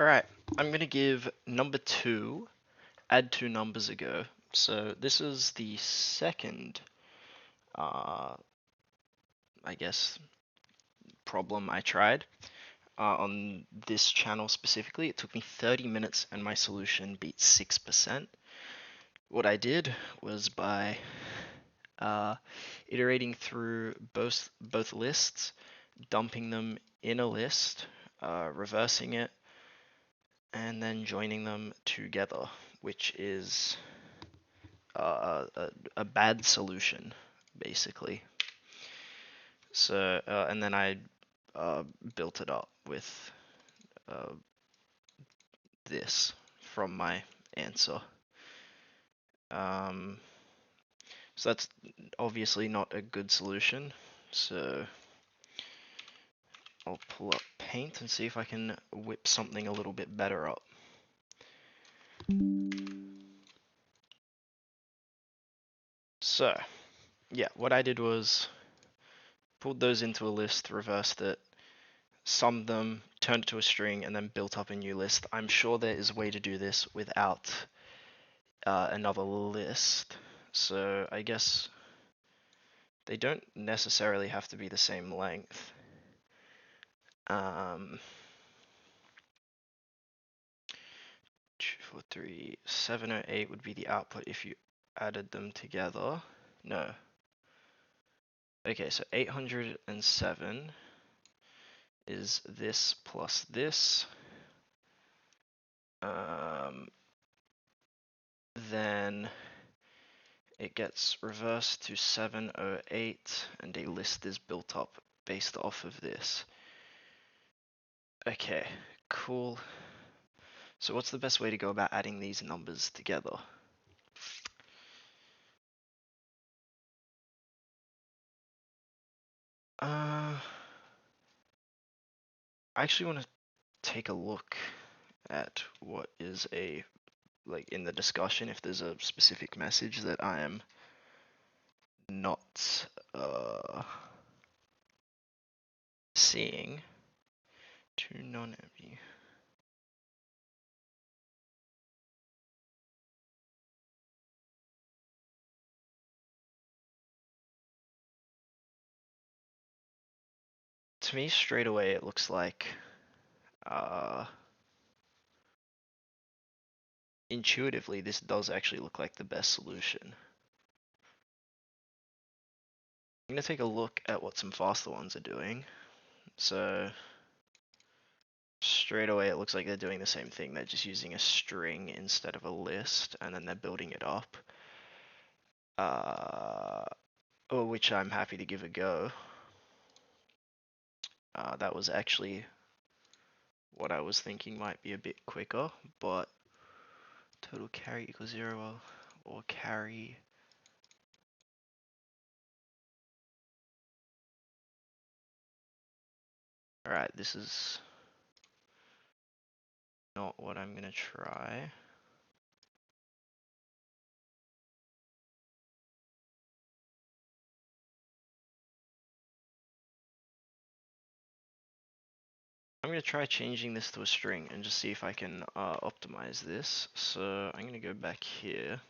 Alright, I'm going to give number 2, add 2 numbers ago. So this is the second, I guess, problem I tried on this channel specifically. It took me 30 minutes and my solution beat 6%. What I did was by iterating through both lists, dumping them in a list, reversing it, and then joining them together, which is a bad solution, basically. So, and then I built it up with this from my answer. So that's obviously not a good solution. So I'll pull up Paint and see if I can whip something a little bit better up. So, yeah, what I did was pulled those into a list, reversed it, summed them, turned it to a string, and then built up a new list. I'm sure there is a way to do this without another list. So I guess they don't necessarily have to be the same length. 2, 4, 3, 708 would be the output if you added them together. No. Okay, so 807 is this plus this. Then it gets reversed to 708 and a list is built up based off of this. Okay, cool. So what's the best way to go about adding these numbers together? I actually want to take a look at what is like in the discussion, if there's a specific message that I am not seeing. To non-empty. To me, straight away, it looks like intuitively, this does actually look like the best solution. I'm going to take a look at what some faster ones are doing. So straight away, it looks like they're doing the same thing. They're just using a string instead of a list, and then they're building it up. Which I'm happy to give a go. That was actually what I was thinking might be a bit quicker, but total carry equals 0 or carry. Alright, this is not what I'm gonna try. I'm gonna try changing this to a string and just see if I can optimize this. So I'm gonna go back here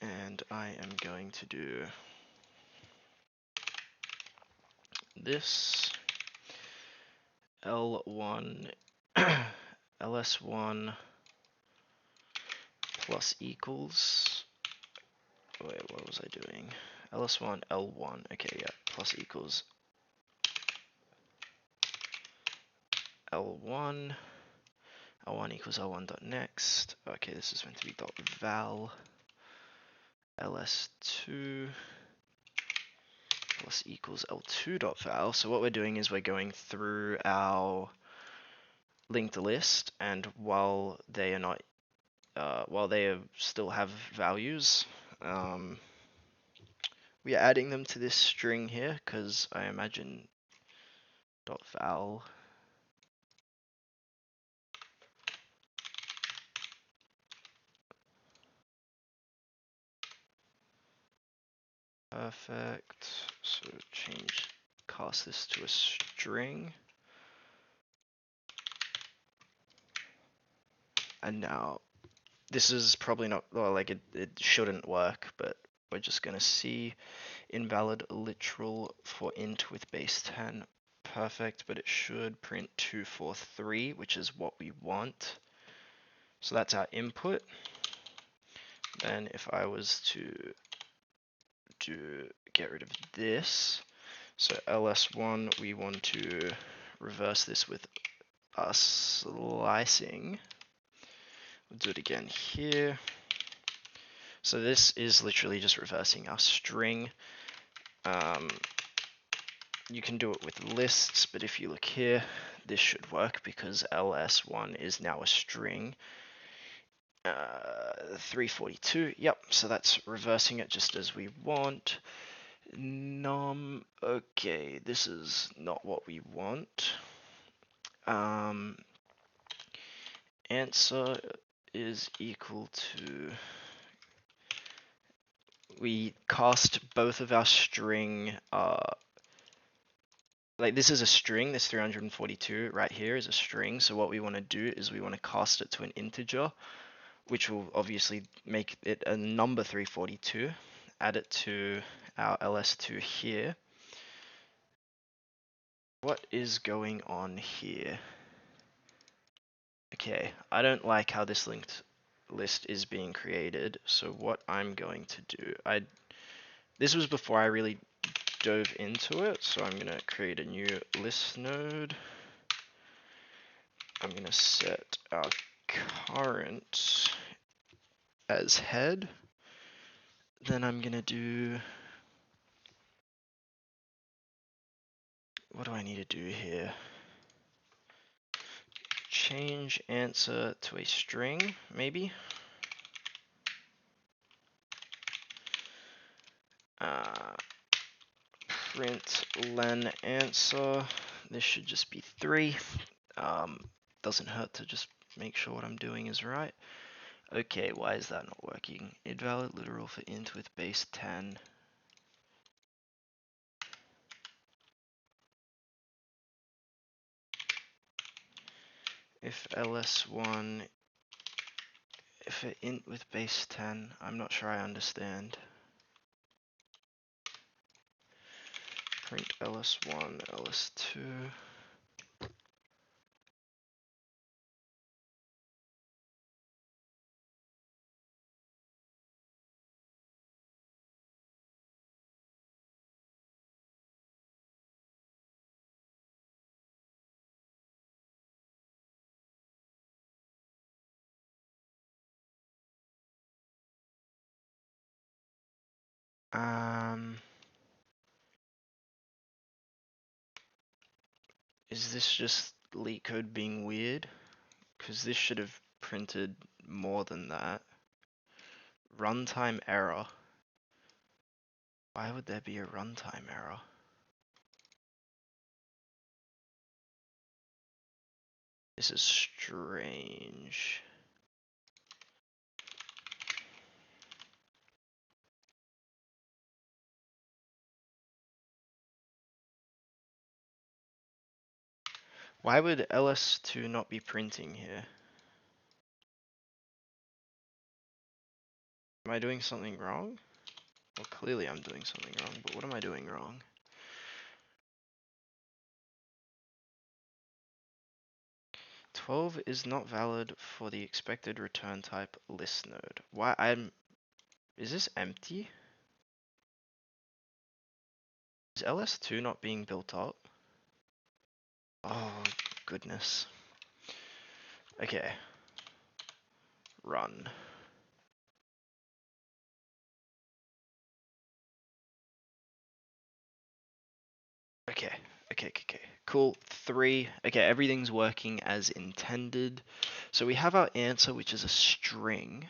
and I am going to do this L1 ls1 plus equals, wait, what was I doing? ls1 l1, okay, yeah, plus equals l1 l1 equals l1.next. Okay, this is meant to be dot val ls2 plus equals l2.val. So what we're doing is we're going through our linked list, and while they are not, while they still have values, we are adding them to this string here because I imagine .val. Perfect. So cast this to a string. And now, this is probably not, well, like it shouldn't work, but we're just gonna see invalid literal for int with base 10. Perfect, but it should print 243, which is what we want. So that's our input. Then if I was to get rid of this, so ls1, we want to reverse this with a slicing. We'll do it again here. So this is literally just reversing our string. You can do it with lists, but if you look here, this should work because ls1 is now a string. 342, yep, so that's reversing it just as we want. Okay, this is not what we want. Answer is equal to, we cast both of our string, like this is a string, this 342 right here is a string, so what we want to do is we want to cast it to an integer, which will obviously make it a number 342, add it to our ls2 here. What is going on here? Okay, I don't like how this linked list is being created, so what I'm going to do, this was before I really dove into it, so I'm gonna create a new list node. I'm gonna set our current as head. Then I'm gonna do, what do I need to do here? Change answer to a string, maybe. Print len answer. This should just be 3. Doesn't hurt to just make sure what I'm doing is right. Okay, why is that not working? Invalid literal for int with base 10. If ls1, if an int with base 10, I'm not sure I understand. Print ls1, ls2. Is this just LeetCode being weird? Because this should have printed more than that. Runtime error. Why would there be a runtime error? This is strange. Why would ls2 not be printing here? Am I doing something wrong? Well, clearly I'm doing something wrong, but what am I doing wrong? "12 is not valid for the expected return type list node." Why is this empty? Is ls2 not being built up? Oh, goodness. Okay. Run. Okay. Cool. 3. Okay, everything's working as intended. So we have our answer, which is a string.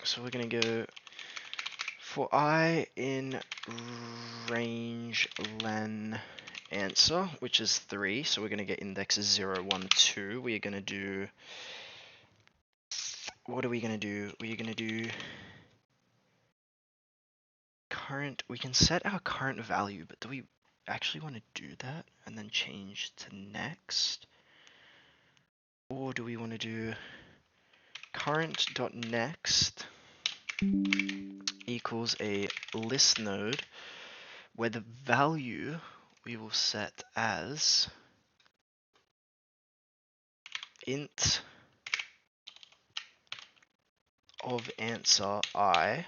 So we're gonna go for I in range len answer, which is 3. So we're gonna get indexes 0, 1, 2. We are gonna do, what are we gonna do? We're gonna do current. We can set our current value, but do we actually want to do that and then change to next? Or do we want to do current.next equals a list node where the value we will set as int of answer I.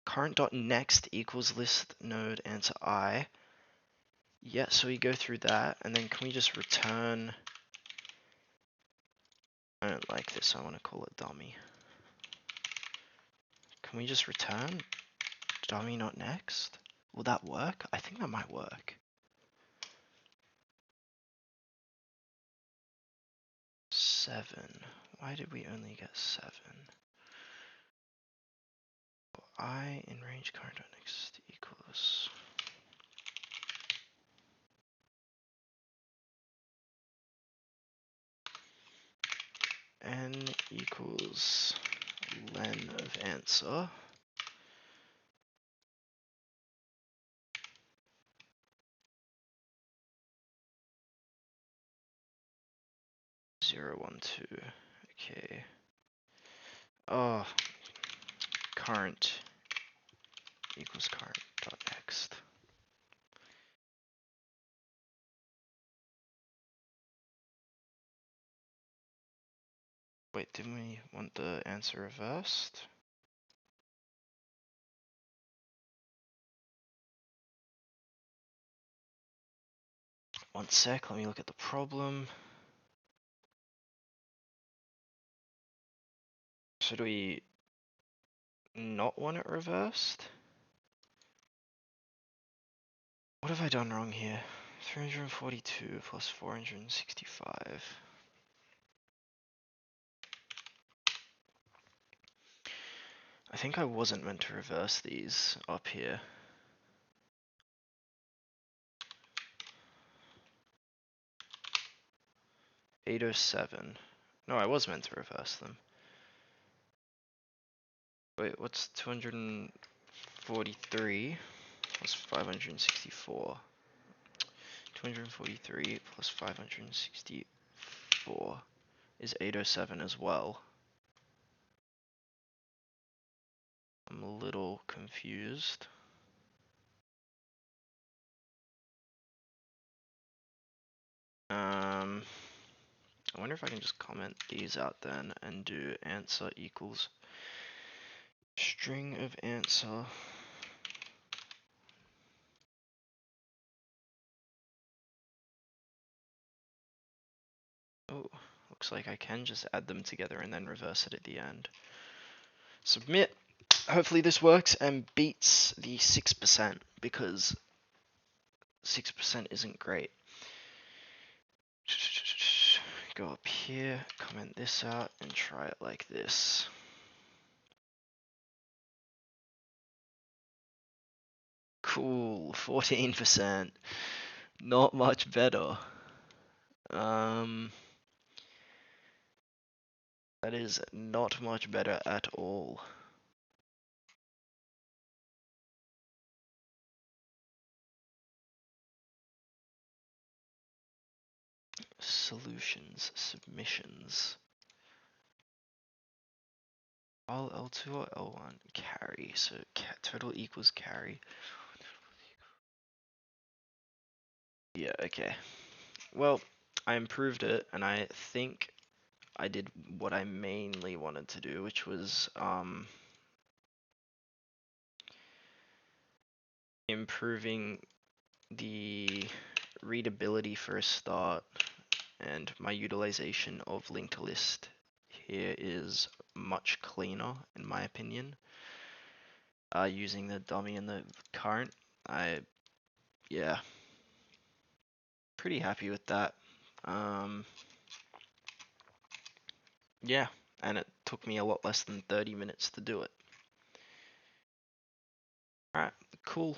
Current.next equals list node answer I. Yeah, so we go through that, and then can we just return? I don't like this, I want to call it dummy. Can we just return dummy not next? Will that work? I think that might work. 7. Why did we only get 7? I in range current.next equals n equals len of answer. Zero, 1, 2. Okay. Oh, current equals current.next. Wait, didn't we want the answer reversed? One sec, let me look at the problem. So do we not want it reversed? What have I done wrong here? 342 plus 465. I think I wasn't meant to reverse these up here. $807. No, I was meant to reverse them. Wait, what's 243 plus 564? 243 plus 564 is 807 as well. I'm a little confused. I wonder if I can just comment these out then and do answer equals string of answer. Oh, looks like I can just add them together and then reverse it at the end. Submit. Hopefully this works and beats the 6% because 6% isn't great. Go up here, comment this out, and try it like this. Cool, 14%. Not much better. That is not much better at all. Solutions, submissions. All L2 or L1? Carry, so total equals carry. Yeah, okay. Well, I improved it, and I think I did what I mainly wanted to do, which was improving the readability for a start, and my utilization of linked list here is much cleaner in my opinion. Using the dummy and the current, yeah, pretty happy with that. Yeah, and it took me a lot less than 30 minutes to do it. Alright, cool.